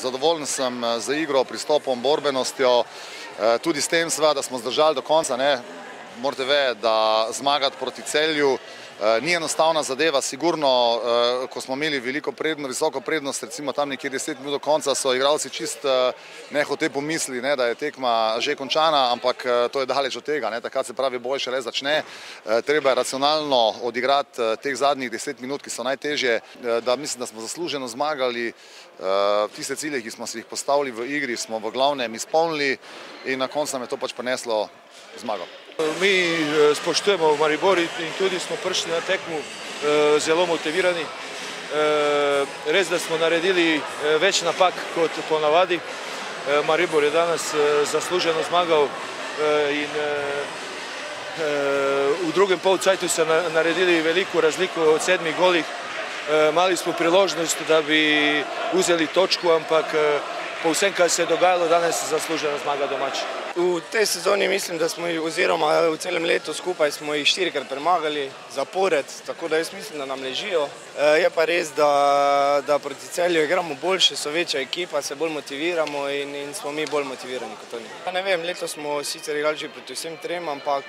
zadovoljen sem z igro, pristopom, borbenostjo, tudi s tem, da smo zdržali do konca. Morate vedeti, da zmagati proti Celju ni enostavna zadeva. Sigurno, ko smo imeli visoko prednost, recimo tam nekje 10 minut do konca, so igralci čist nehote pomisli, da je tekma že končana, ampak to je daleč od tega. Takrat se pravi, boj šele začne. Treba je racionalno odigrati teh zadnjih 10 minut, ki so najtežje, da mislim, da smo zasluženo zmagali. Tiste cilje, ki smo si jih postavili v igri, smo v glavnem izpolnili in na koncu nam je to pač prineslo zmago. Mi spoštujemo Maribor in tudi smo prišli na tekmu zelo motivirani. Res, da smo naredili več napak kot ponavadi. Maribor je danes zasluženo zmagal in v drugem polcajtu so naredili veliko razliko od 7 golih. Mali smo priložnost, da bi vzeli točko, ampak po vsem, kar se je dogajalo, danes zaslužena zmaga domači. V tej sezoni mislim, da smo oziroma v celem letu skupaj smo jih 4-krat premagali zapored, tako da jaz mislim, da nam ležijo. Je pa res, da proti Celju igramo boljše, so večja ekipa, se bolj motiviramo in smo mi bolj motivirani kot oni. Ne vem, letos smo sicer igrali že proti vsem trem, ampak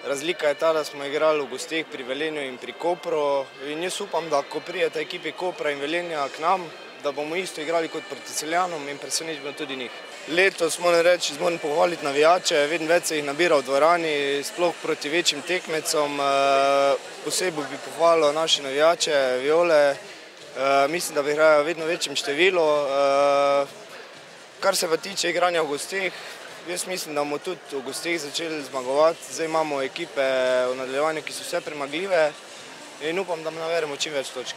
razlika je ta, da smo igrali v gosteh pri Velenju in pri Kopru in jaz upam, da ko prijeta ekipi Kopra in Velenja k nam, da bomo isto igrali kot proti Celjanom in presenečimo tudi njih. Letos moram pohvaliti navijače, vedno več se jih nabira v dvorani, sploh proti večjim tekmecom. Posebej bi pohvalil naše navijače, Viole, mislim, da igrajo vedno večjem številu. Kar se pa tiče igranja v gosteh, jaz mislim, da bomo tudi v gosteh začeli zmagovati. Zdaj imamo ekipe v nadaljevanju, ki so vse premagljive in upam, da naberemo čim več točk.